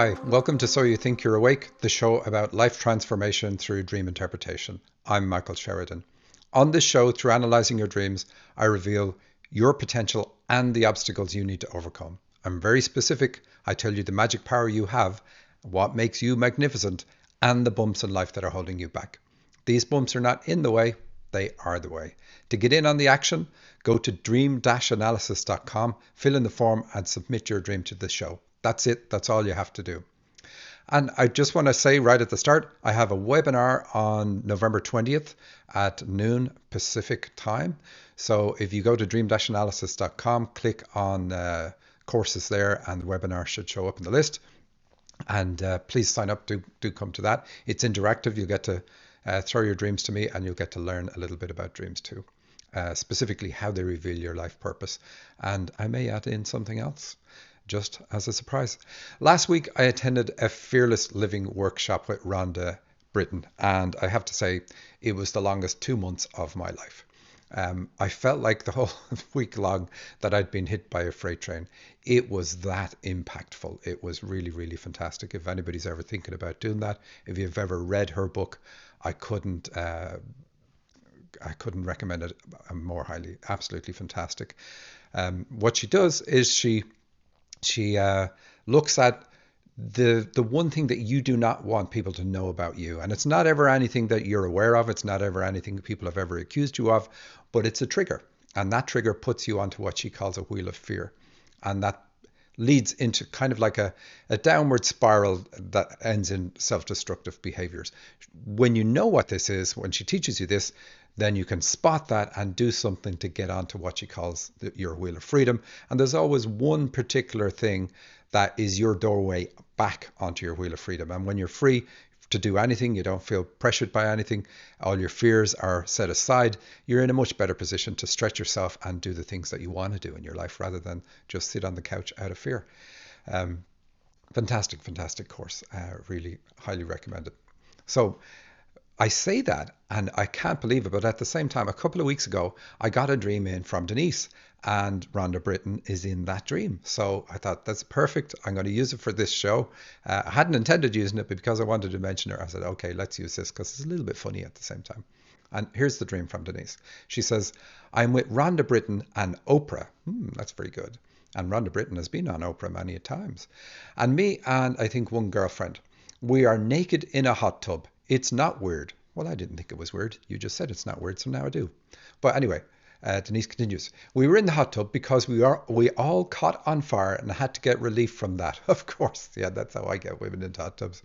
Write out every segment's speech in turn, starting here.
Hi, welcome to So You Think You're Awake, the show about life transformation through dream interpretation. I'm Michael Sheridan. On this show, through analyzing your dreams, I reveal your potential and the obstacles you need to overcome. I'm very specific. I tell you the magic power you have, what makes you magnificent, and the bumps in life that are holding you back. These bumps are not in the way, they are the way. To get in on the action, go to dream-analysis.com, fill in the form, and submit your dream to the show. That's it. That's all you have to do. And I just want to say right at the start, I have a webinar on November 20th at noon Pacific time. So if you go to dream-analysis.com, click on courses there, and the webinar should show up in the list. And please sign up. Do come to that. It's interactive. You'll get to throw your dreams to me, and you'll get to learn a little bit about dreams too, specifically how they reveal your life purpose. And I may add in something else, just as a surprise. Last week, I attended a Fearless Living workshop with Rhonda Dream, and I have to say, it was the longest 2 months of my life. I felt like the whole week long that I'd been hit by a freight train. It was that impactful. It was really, really fantastic. If anybody's ever thinking about doing that, if you've ever read her book, I couldn't recommend it more highly. Absolutely fantastic. What she does is she looks at the one thing that you do not want people to know about you. And it's not ever anything that you're aware of. It's not ever anything that people have ever accused you of, but it's a trigger. And that trigger puts you onto what she calls a wheel of fear. And that leads into kind of like a downward spiral that ends in self-destructive behaviors. When you know what this is, when she teaches you this, then you can spot that and do something to get onto what she calls your wheel of freedom. And there's always one particular thing that is your doorway back onto your wheel of freedom. And when you're free to do anything, you don't feel pressured by anything, all your fears are set aside, you're in a much better position to stretch yourself and do the things that you want to do in your life rather than just sit on the couch out of fear. Fantastic course. Really highly recommended. So I say that and I can't believe it, but at the same time, a couple of weeks ago, I got a dream in from Denise, and Rhonda Dream is in that dream. So I thought, that's perfect. I'm going to use it for this show. I hadn't intended using it, but because I wanted to mention her, I said, okay, let's use this because it's a little bit funny at the same time. And here's the dream from Denise. She says, I'm with Rhonda Dream and Oprah. That's very good. And Rhonda Dream has been on Oprah many times. And me and I think one girlfriend, we are naked in a hot tub. It's not weird. Well, I didn't think it was weird. You just said it's not weird, so now I do. But anyway, Denise continues. We were in the hot tub because we all caught on fire and had to get relief from that. Of course, yeah, that's how I get women into hot tubs.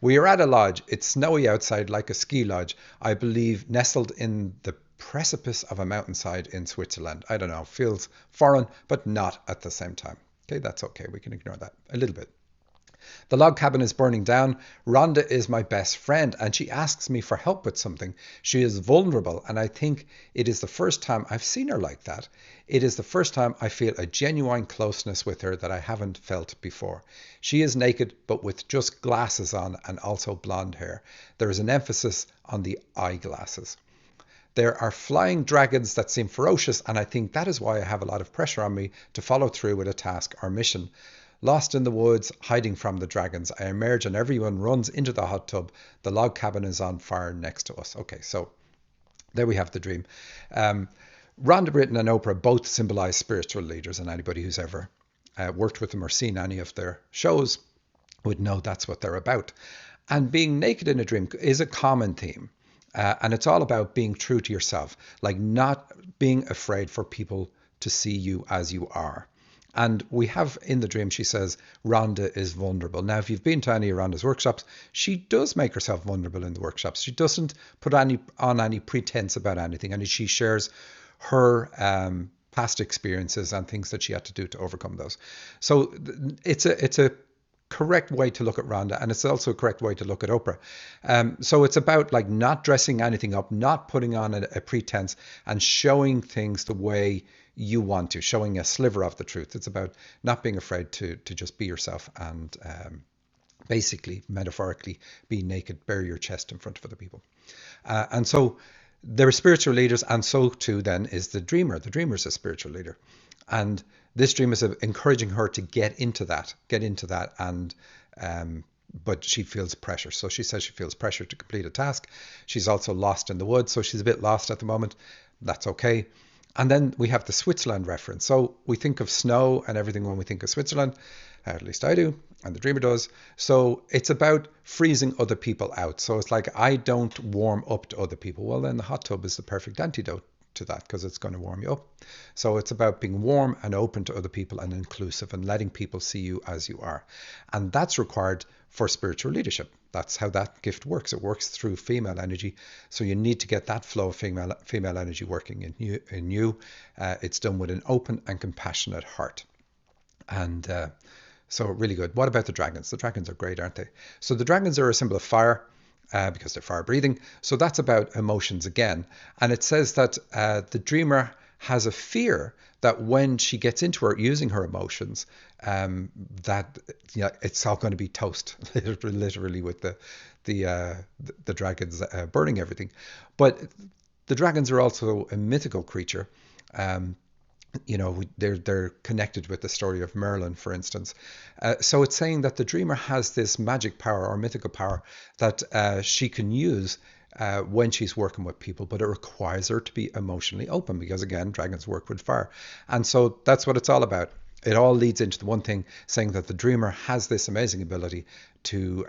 We are at a lodge. It's snowy outside, like a ski lodge, I believe, nestled in the precipice of a mountainside in Switzerland. I don't know, feels foreign, but not at the same time. Okay, that's okay. We can ignore that a little bit. The log cabin is burning down. Rhonda is my best friend, and she asks me for help with something. She is vulnerable, and I think it is the first time I've seen her like that. It is the first time I feel a genuine closeness with her that I haven't felt before. She is naked, but with just glasses on and also blonde hair. There is an emphasis on the eyeglasses. There are flying dragons that seem ferocious, and I think that is why I have a lot of pressure on me to follow through with a task or mission. Lost in the woods, hiding from the dragons, I emerge and everyone runs into the hot tub. The log cabin is on fire next to us. Okay, so there we have the dream. Rhonda Dream and Oprah both symbolize spiritual leaders, and anybody who's ever worked with them or seen any of their shows would know that's what they're about. And being naked in a dream is a common theme. And it's all about being true to yourself, like not being afraid for people to see you as you are. And we have in the dream, she says, Rhonda is vulnerable. Now, if you've been to any of Rhonda's workshops, she does make herself vulnerable in the workshops. She doesn't put on any pretense about anything. And she shares her past experiences and things that she had to do to overcome those. So it's a correct way to look at Rhonda, and it's also a correct way to look at Oprah. So it's about like not dressing anything up, not putting on a pretense, and showing things the way you want to, showing a sliver of the truth. It's about not being afraid to just be yourself and basically, metaphorically, be naked, bare your chest in front of other people. And so They're spiritual leaders, and so too then is the dreamer. The dreamer is a spiritual leader, and this dream is encouraging her to get into that, and but she feels pressure. So she says she feels pressure to complete a task. She's also lost in the woods, so she's a bit lost at the moment. That's okay. And then we have the Switzerland reference. So we think of snow and everything when we think of Switzerland, at least I do, and the dreamer does. So it's about freezing other people out. So it's like, I don't warm up to other people. Well, then the hot tub is the perfect antidote to that, because it's going to warm you up. So it's about being warm and open to other people and inclusive and letting people see you as you are. And that's required for spiritual leadership. That's how that gift works. It works through female energy. So you need to get that flow of female energy working in you. It's done with an open and compassionate heart. And so really good. What about the dragons? The dragons are great, aren't they? So the dragons are a symbol of fire, because they're fire breathing. So that's about emotions again. And it says that the dreamer has a fear that when she gets into her using her emotions, that it's all going to be toast, literally with the dragons burning everything. But the dragons are also a mythical creature. They're connected with the story of Merlin, for instance. So it's saying that the dreamer has this magic power or mythical power that she can use when she's working with people, but it requires her to be emotionally open, because again, dragons work with fire. And so that's what it's all about. It all leads into the one thing, saying that the dreamer has this amazing ability to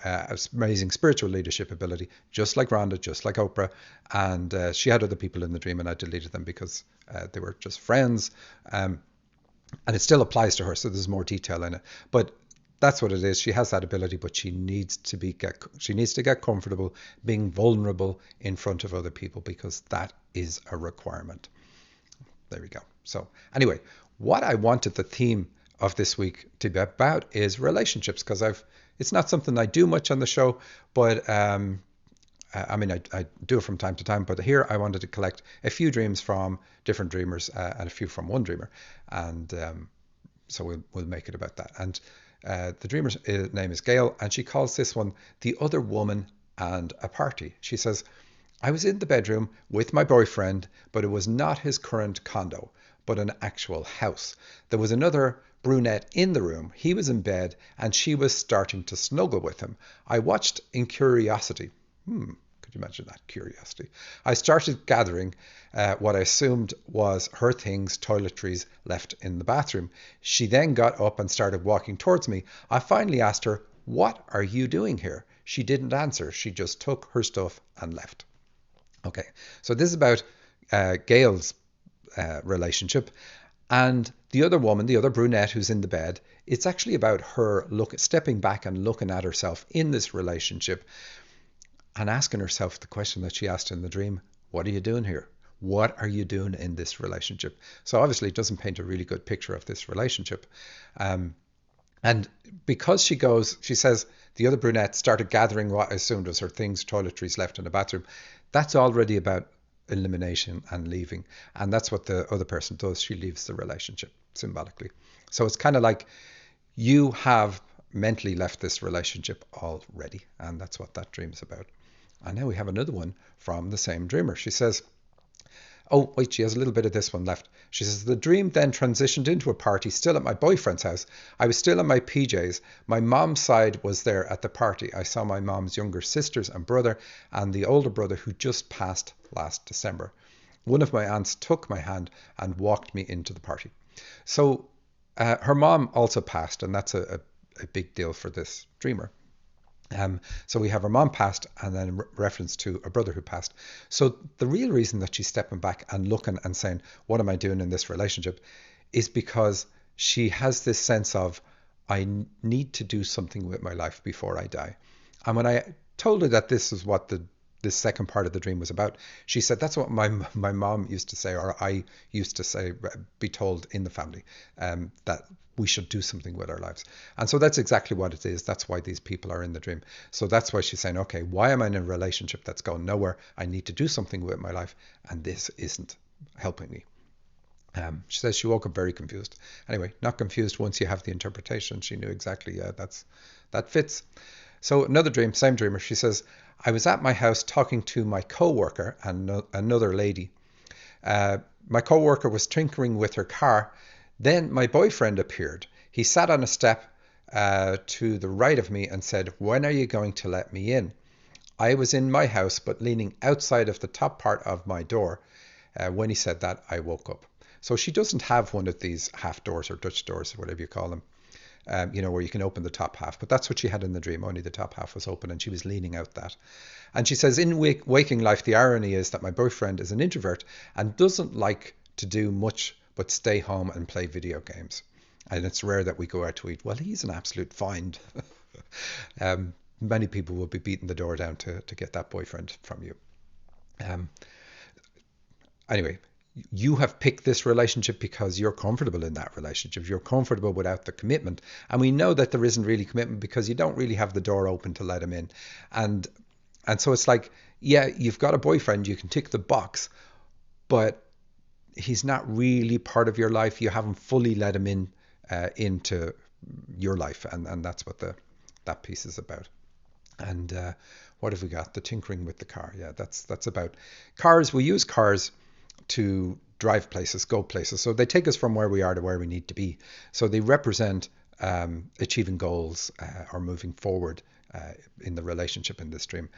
amazing spiritual leadership ability, just like Rhonda, just like Oprah. And she had other people in the dream, and I deleted them because they were just friends. And it still applies to her, so there's more detail in it. But that's what it is. She has that ability, but she needs to get comfortable being vulnerable in front of other people, because that is a requirement. There we go. So anyway, what I wanted the theme of this week to be about is relationships, because it's not something I do much on the show, but I do it from time to time, but here I wanted to collect a few dreams from different dreamers and a few from one dreamer, and so we'll make it about that. And the dreamer's name is Gail, and she calls this one The Other Woman and a Party. She says, I was in the bedroom with my boyfriend, but it was not his current condo, but an actual house. There was another brunette in the room. He was in bed, and she was starting to snuggle with him. I watched in curiosity. Could you imagine that? Curiosity. I started gathering what I assumed was her things, toiletries left in the bathroom. She then got up and started walking towards me. I finally asked her, what are you doing here? She didn't answer. She just took her stuff and left. Okay, so this is about Gail's relationship. And the other woman, the other brunette who's in the bed, it's actually about her stepping back and looking at herself in this relationship and asking herself the question that she asked in the dream, what are you doing here? What are you doing in this relationship? So obviously it doesn't paint a really good picture of this relationship. And because she says the other brunette started gathering what I assumed was her things, toiletries left in the bathroom. That's already about elimination and leaving. And that's what the other person does. She leaves the relationship symbolically. So it's kind of like you have mentally left this relationship already. And that's what that dream is about. And now we have another one from the same dreamer. She says, oh, wait, she has a little bit of this one left. She says, the dream then transitioned into a party still at my boyfriend's house. I was still in my PJs. My mom's side was there at the party. I saw my mom's younger sisters and brother and the older brother who just passed last December. One of my aunts took my hand and walked me into the party. So her mom also passed, and that's a big deal for this dreamer. So we have her mom passed, and then reference to a brother who passed. So the real reason that she's stepping back and looking and saying, what am I doing in this relationship, is because she has this sense of, I need to do something with my life before I die. And when I told her that this is what this second part of the dream was about, she said, that's what my mom used to say, or I used to say, be told in the family, that we should do something with our lives. And so that's exactly what it is. That's why these people are in the dream. So that's why she's saying, okay, why am I in a relationship that's going nowhere? I need to do something with my life, and this isn't helping me. She says she woke up very confused. Anyway, not confused once you have the interpretation. She knew exactly, that fits. So another dream, same dreamer. She says, I was at my house talking to my co-worker and another lady. My co-worker was tinkering with her car. Then my boyfriend appeared. He sat on a step to the right of me and said, "When are you going to let me in?" I was in my house, but leaning outside of the top part of my door. When he said that, I woke up. So she doesn't have one of these half doors or Dutch doors or whatever you call them, where you can open the top half. But that's what she had in the dream. Only the top half was open and she was leaning out that. And she says, in waking life, the irony is that my boyfriend is an introvert and doesn't like to do much but stay home and play video games. And it's rare that we go out to eat. Well, he's an absolute find. Many people will be beating the door down to get that boyfriend from you. Um, anyway, you have picked this relationship because you're comfortable in that relationship. You're comfortable without the commitment. And we know that there isn't really commitment because you don't really have the door open to let him in. And and so it's like, yeah, you've got a boyfriend, you can tick the box, but he's not really part of your life. You haven't fully let him in into your life. And that's what that piece is about. And what have we got? The tinkering with the car. Yeah, that's about cars. We use cars to drive places, go places. So they take us from where we are to where we need to be. So they represent achieving goals or moving forward in the relationship in this dream.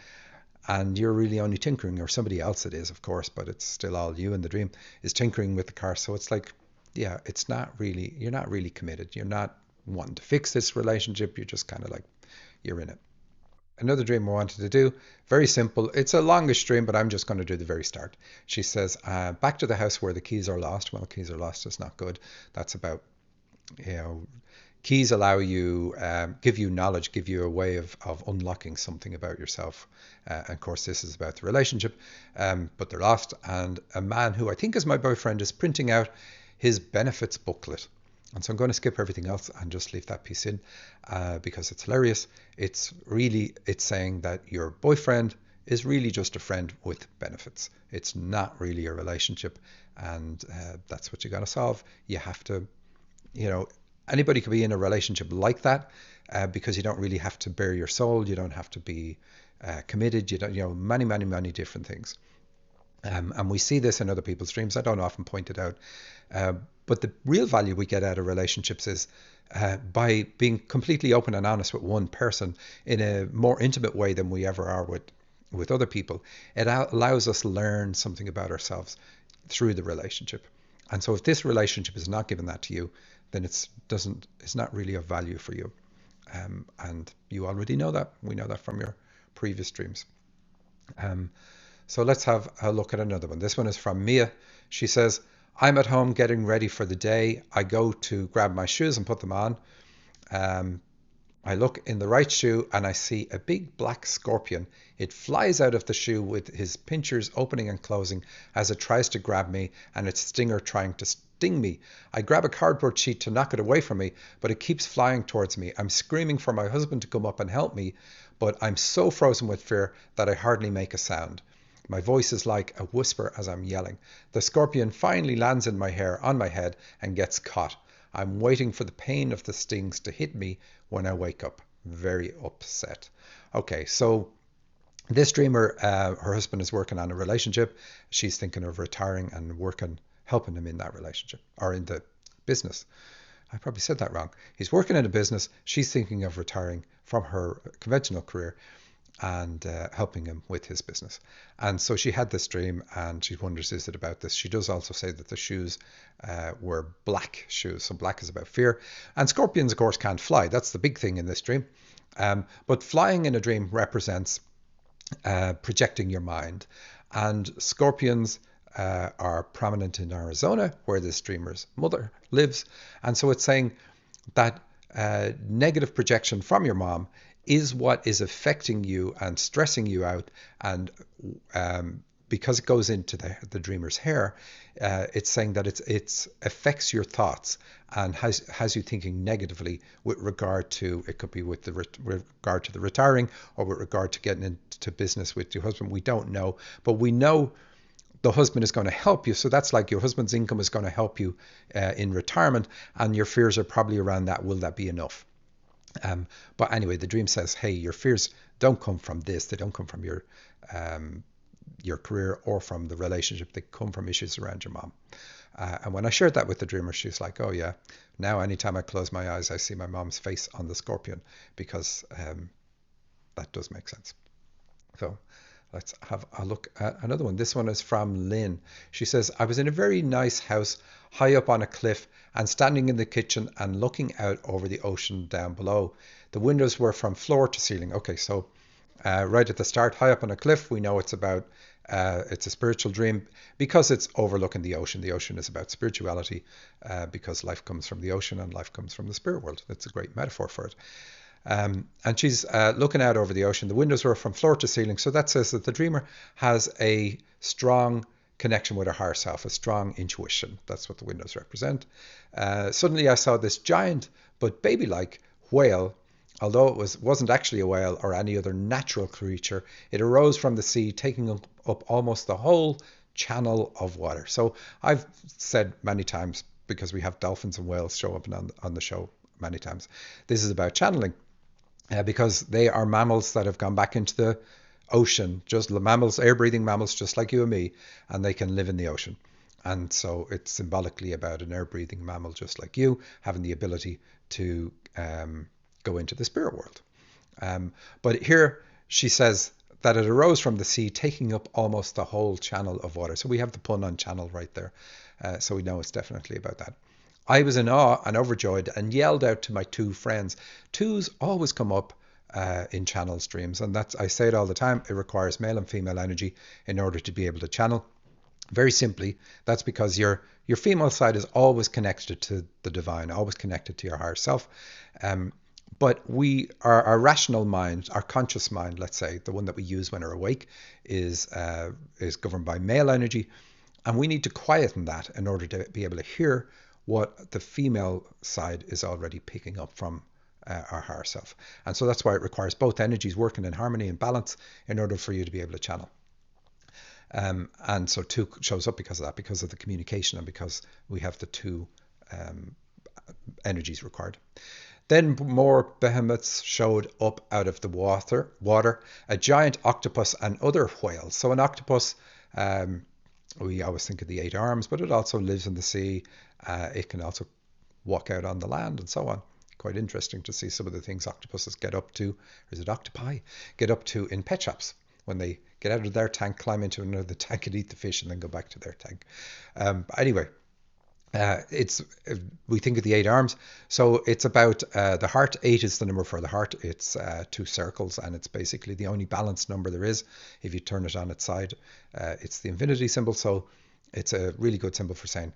And you're really only tinkering, or somebody else it is, of course, but it's still all you in the dream, is tinkering with the car. So it's like, yeah, it's not really, you're not really committed. You're not wanting to fix this relationship. You're just kind of like, you're in it. Another dream I wanted to do, very simple. It's a longish dream, but I'm just going to do the very start. She says, back to the house where the keys are lost. Well, keys are lost is not good. That's about, you know, keys allow you, give you knowledge, give you a way of unlocking something about yourself. And of course, this is about the relationship, but they're lost. And a man who I think is my boyfriend is printing out his benefits booklet. And so I'm going to skip everything else and just leave that piece in because it's hilarious. It's saying that your boyfriend is really just a friend with benefits. It's not really a relationship. And that's what you got to solve. You have to, anybody could be in a relationship like that because you don't really have to bare your soul. You don't have to be committed. You don't, many, many, many different things. And we see this in other people's dreams. I don't often point it out. But the real value we get out of relationships is by being completely open and honest with one person in a more intimate way than we ever are with other people. It allows us to learn something about ourselves through the relationship. And so if this relationship is not giving that to you, then it's not really of value for you. And you already know that. We know that from your previous dreams. So let's have a look at another one. This one is from Mia. She says, I'm at home getting ready for the day. I go to grab my shoes and put them on. I look in the right shoe and I see a big black scorpion. It flies out of the shoe with his pinchers opening and closing as it tries to grab me and its stinger trying to sting me. I grab a cardboard sheet to knock it away from me, but it keeps flying towards me. I'm screaming for my husband to come up and help me, but I'm so frozen with fear that I hardly make a sound. My voice is like a whisper as I'm yelling. The scorpion finally lands in my hair on my head and gets caught. I'm waiting for the pain of the stings to hit me when I wake up. Very upset. Okay, so this dreamer, her husband is working on a relationship. She's thinking of retiring and helping him in that relationship or in the business. I probably said that wrong. He's working in a business. She's thinking of retiring from her conventional career and helping him with his business. And so she had this dream and she wonders, is it about this? She does also say that the shoes were black shoes. So black is about fear. And scorpions, of course, can't fly. That's the big thing in this dream. But flying in a dream represents projecting your mind. And scorpions are prominent in Arizona, where this dreamer's mother lives. And so it's saying that negative projection from your mom is what is affecting you and stressing you out. And because it goes into the dreamer's hair, it's saying that it affects your thoughts and has you thinking negatively with regard to, it could be with regard to the retiring or with regard to getting into business with your husband. We don't know, but we know the husband is going to help you. So that's like your husband's income is going to help you in retirement, and your fears are probably around that. Will that be enough? But anyway, the dream says, hey, your fears don't come from this. They don't come from your career or from the relationship. They come from issues around your mom. And when I shared that with the dreamer, she's like, oh yeah, now anytime I close my eyes, I see my mom's face on the scorpion, because that does make sense. So let's have a look at another one. This one is from Lynn. She says, I was in a very nice house high up on a cliff and standing in the kitchen and looking out over the ocean down below. The windows were from floor to ceiling. Okay, so right at the start, high up on a cliff, we know it's a spiritual dream because it's overlooking the ocean. The ocean is about spirituality, because life comes from the ocean and life comes from the spirit world. That's a great metaphor for it. And she's looking out over the ocean. The windows were from floor to ceiling. So that says that the dreamer has a strong connection with her higher self, a strong intuition. That's what the windows represent. Suddenly I saw this giant but baby-like whale. Although it wasn't actually a whale or any other natural creature, it arose from the sea, taking up almost the whole channel of water. So I've said many times, because we have dolphins and whales show up on the show many times, this is about channeling, because they are mammals that have gone back into the ocean, just mammals, air-breathing mammals, just like you and me, and they can live in the ocean. And so it's symbolically about an air-breathing mammal just like you having the ability to go into the spirit world. But here she says that it arose from the sea, taking up almost the whole channel of water. So we have the pun on channel right there. So we know it's definitely about that. I was in awe and overjoyed and yelled out to my two friends. Twos always come up in channels dreams, and I say it all the time. It requires male and female energy in order to be able to channel. Very simply, that's because your female side is always connected to the divine, always connected to your higher self. But our rational mind, our conscious mind, let's say, the one that we use when we're awake, is governed by male energy, and we need to quieten that in order to be able to hear what the female side is already picking up from our higher self. And so that's why it requires both energies working in harmony and balance in order for you to be able to channel. And so two shows up because of that, because of the communication, and because we have the two energies required. Then more behemoths showed up out of the water, a giant octopus and other whales. So an octopus, we always think of the 8 arms, but it also lives in the sea. It can also walk out on the land and so on. Quite interesting to see some of the things octopuses get up to, or is it octopi, get up to in pet shops when they get out of their tank, climb into another tank and eat the fish and then go back to their tank. Anyway, we think of the 8 arms, so it's about the heart. 8 is the number for the heart. It's 2 circles, and it's basically the only balanced number there is. If you turn it on its side, it's the infinity symbol. So it's a really good symbol for saying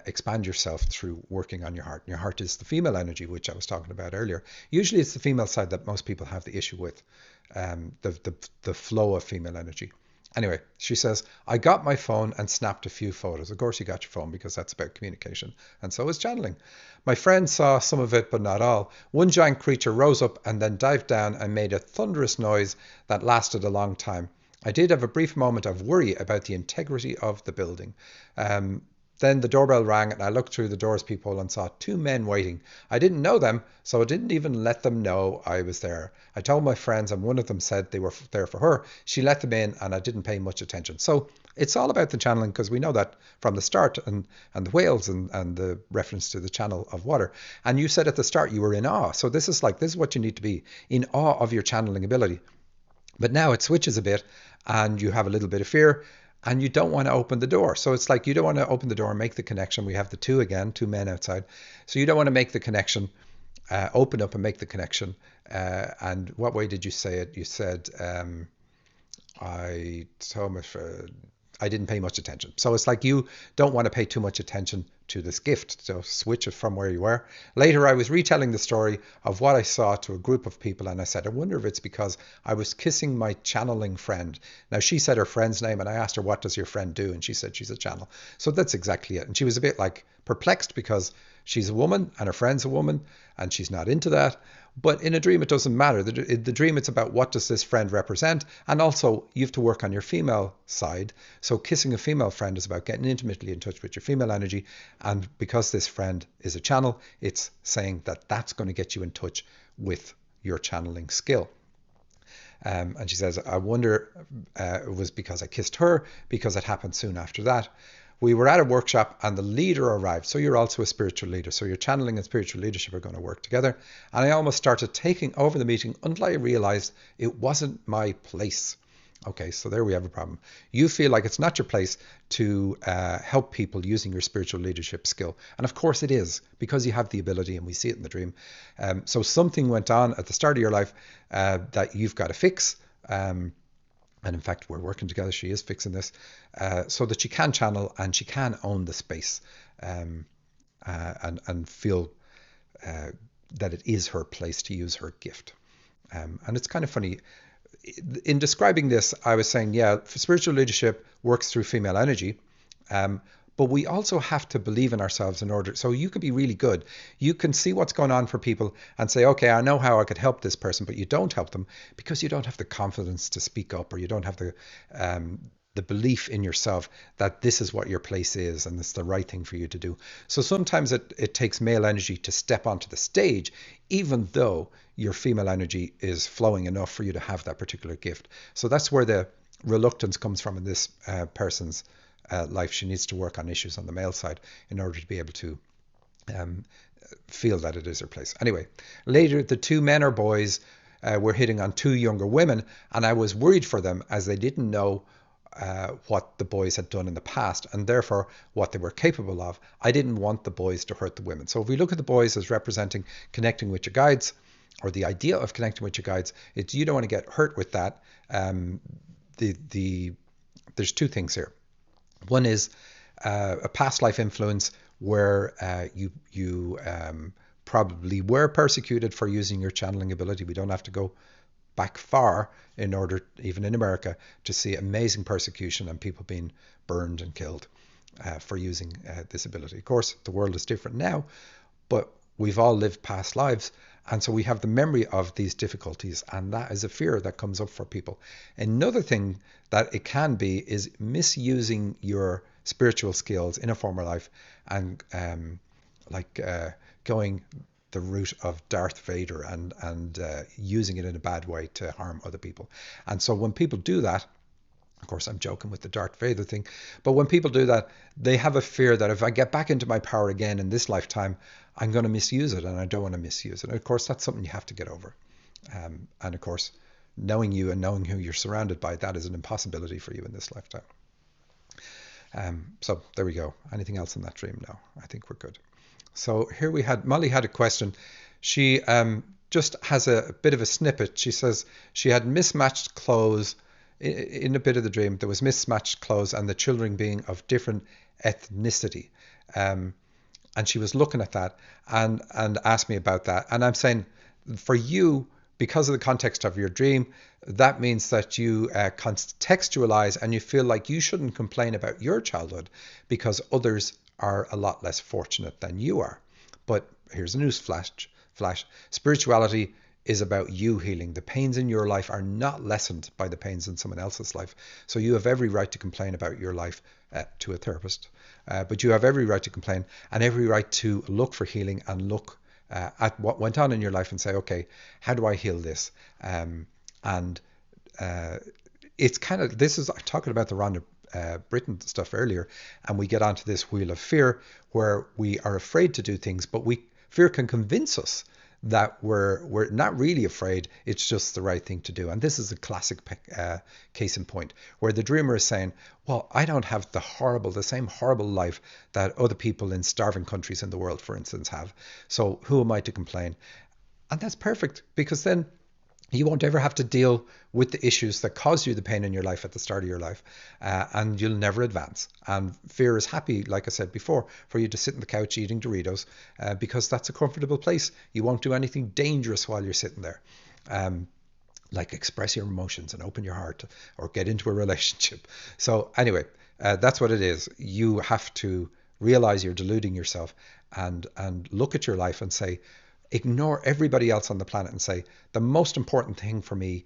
expand yourself through working on your heart. And your heart is the female energy, which I was talking about earlier. Usually it's the female side that most people have the issue with, the flow of female energy. Anyway, she says, I got my phone and snapped a few photos. Of course you got your phone, because that's about communication. And so is channeling. My friend saw some of it, but not all. One giant creature rose up and then dived down and made a thunderous noise that lasted a long time. I did have a brief moment of worry about the integrity of the building. Then the doorbell rang and I looked through the door's peephole and saw 2 men waiting. I didn't know them, so I didn't even let them know I was there. I told my friends and one of them said they were there for her. She let them in and I didn't pay much attention. So it's all about the channeling, because we know that from the start, and the whales and the reference to the channel of water. And you said at the start you were in awe. So this is what you need to be, in awe of your channeling ability. But now it switches a bit and you have a little bit of fear. And you don't want to open the door. So it's like you don't want to open the door and make the connection. We have the 2 again, 2 men outside. So you don't want to make the connection, open up and make the connection. And what way did you say it? You said, I told my friend, I didn't pay much attention. So it's like you don't want to pay too much attention to this gift. So switch it from where you were. Later, I was retelling the story of what I saw to a group of people. And I said, I wonder if it's because I was kissing my channeling friend. Now, she said her friend's name and I asked her, what does your friend do? And she said, she's a channel. So that's exactly it. And she was a bit like perplexed, because she's a woman and her friend's a woman and she's not into that. But in a dream, it doesn't matter. The dream, it's about what does this friend represent? And also, you have to work on your female side. So kissing a female friend is about getting intimately in touch with your female energy. And because this friend is a channel, it's saying that that's going to get you in touch with your channeling skill. And she says, I wonder it was because I kissed her, because it happened soon after that. We were at a workshop and the leader arrived. So you're also a spiritual leader. So your channeling and spiritual leadership are going to work together. And I almost started taking over the meeting until I realized it wasn't my place. Okay, so there we have a problem. You feel like it's not your place to help people using your spiritual leadership skill. And of course it is, because you have the ability and we see it in the dream. So something went on at the start of your life that you've got to fix. And in fact, we're working together. She is fixing this so that she can channel and she can own the space and feel that it is her place to use her gift. And it's kind of funny. In describing this, I was saying, yeah, spiritual leadership works through female energy. But we also have to believe in ourselves in order. So you can be really good. You can see what's going on for people and say, okay, I know how I could help this person, but you don't help them because you don't have the confidence to speak up, or you don't have the belief in yourself that this is what your place is and it's the right thing for you to do. So sometimes it takes male energy to step onto the stage, even though your female energy is flowing enough for you to have that particular gift. So that's where the reluctance comes from in this person's life. She needs to work on issues on the male side in order to be able to feel that it is her place. Anyway, later the two men or boys were hitting on two younger women, and I was worried for them as they didn't know what the boys had done in the past and therefore what they were capable of. I didn't want the boys to hurt the women. So if we look at the boys as representing connecting with your guides, or the idea of connecting with your guides, it's you don't want to get hurt with that. There's two things here. One is a past life influence where you probably were persecuted for using your channeling ability. We don't have to go back far in order, even in America, to see amazing persecution and people being burned and killed for using this ability. Of course, the world is different now, but we've all lived past lives. And so we have the memory of these difficulties, and that is a fear that comes up for people. Another thing that it can be is misusing your spiritual skills in a former life and going the route of Darth Vader and using it in a bad way to harm other people. And so when people do that, of course, I'm joking with the Darth Vader thing, but when people do that, they have a fear that if I get back into my power again in this lifetime, I'm going to misuse it, and I don't want to misuse it. And of course, that's something you have to get over. And of course, knowing you and knowing who you're surrounded by, that is an impossibility for you in this lifetime. So there we go. Anything else in that dream? No, I think we're good. So here Molly had a question. She just has a bit of a snippet. She says she had mismatched clothes. In a bit of the dream, there was mismatched clothes and the children being of different ethnicity. And she was looking at that and asked me about that. And I'm saying, for you, because of the context of your dream, that means that you contextualize and you feel like you shouldn't complain about your childhood because others are a lot less fortunate than you are. But here's a news flash. Spirituality is about you healing. The pains in your life are not lessened by the pains in someone else's life. So you have every right to complain about your life to a therapist. But you have every right to complain and every right to look for healing and look at what went on in your life and say, okay, how do I heal this? It's kind of, this is talking about the Rhonda Britain stuff earlier, and we get onto this wheel of fear where we are afraid to do things, but fear can convince us that we're not really afraid, it's just the right thing to do. And this is a classic case in point, where the dreamer is saying, well, I don't have the same horrible life that other people in starving countries in the world, for instance, have. So who am I to complain? And that's perfect, because then you won't ever have to deal with the issues that caused you the pain in your life at the start of your life, and you'll never advance. And fear is happy, like I said before, for you to sit on the couch eating Doritos, because that's a comfortable place. You won't do anything dangerous while you're sitting there. Like express your emotions and open your heart or get into a relationship. So anyway, that's what it is. You have to realize you're deluding yourself and look at your life and say, ignore everybody else on the planet and say, the most important thing for me,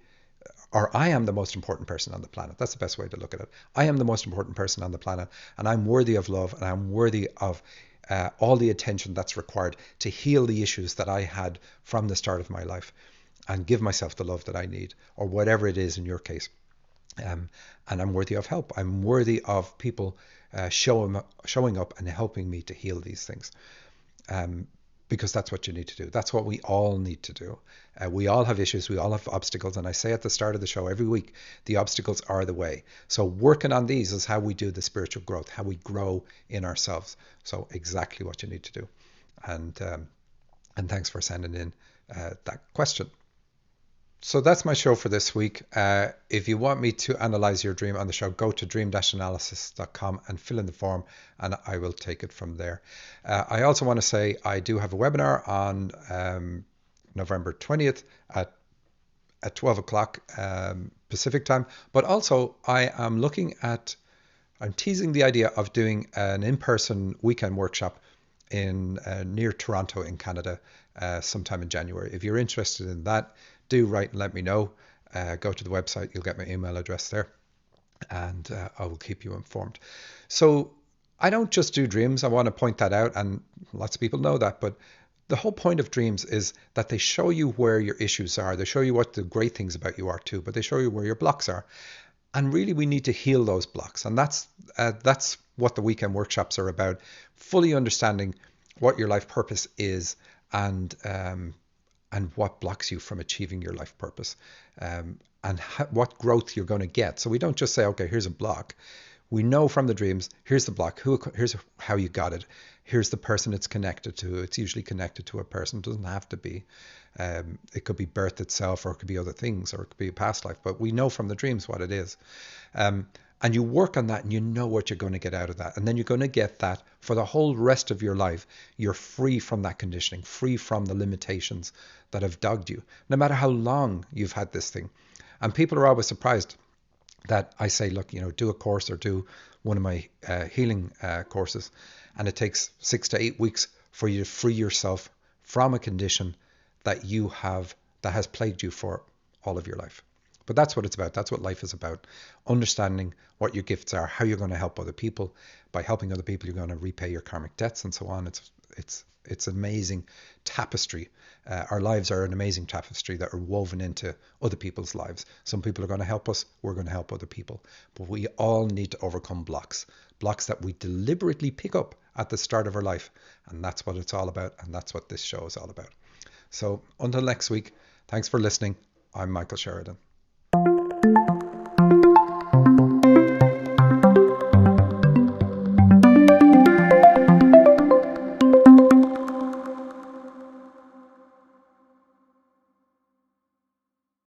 or I am the most important person on the planet. That's the best way to look at it. I am the most important person on the planet, and I'm worthy of love, and I'm worthy of all the attention that's required to heal the issues that I had from the start of my life. and give myself the love that I need, or whatever it is in your case. And I'm worthy of help. I'm worthy of people showing up and helping me to heal these things. Um, because that's what you need to do. That's what we all need to do. We all have issues. We all have obstacles. And I say at the start of the show every week, the obstacles are the way. So working on these is how we do the spiritual growth, how we grow in ourselves. So exactly what you need to do. And thanks for sending in that question. So that's my show for this week. If you want me to analyze your dream on the show, go to dream-analysis.com and fill in the form, and I will take it from there. I also want to say I do have a webinar on November 20th at 12 o'clock Pacific time. But also I'm teasing the idea of doing an in-person weekend workshop in near Toronto in Canada sometime in January. If you're interested in that, do write and let me know. Go to the website, you'll get my email address there, and I will keep you informed. So I don't just do dreams. I want to point that out, and lots of people know that, but the whole point of dreams is that they show you where your issues are. They show you what the great things about you are too, but they show you where your blocks are. And really, we need to heal those blocks. And that's what the weekend workshops are about, fully understanding what your life purpose is, and what blocks you from achieving your life purpose, and what growth you're going to get. So we don't just say, okay, here's a block. We know from the dreams, here's the block, here's how you got it, here's the person it's connected to. It's usually connected to a person. It doesn't have to be. It could be birth itself, or it could be other things, or it could be a past life. But we know from the dreams what it is. And you work on that, and you know what you're going to get out of that. And then you're going to get that for the whole rest of your life. You're free from that conditioning, free from the limitations that have dogged you, no matter how long you've had this thing. And people are always surprised that I say, look, do a course or do one of my healing courses, and it takes 6 to 8 weeks for you to free yourself from a condition that has plagued you for all of your life. But that's what it's about. That's what life is about. Understanding what your gifts are, how you're going to help other people. By helping other people, you're going to repay your karmic debts and so on. It's an amazing tapestry. Our lives are an amazing tapestry that are woven into other people's lives. Some people are going to help us. We're going to help other people. But we all need to overcome blocks that we deliberately pick up at the start of our life. And that's what it's all about. And that's what this show is all about. So until next week, thanks for listening. I'm Michael Sheridan.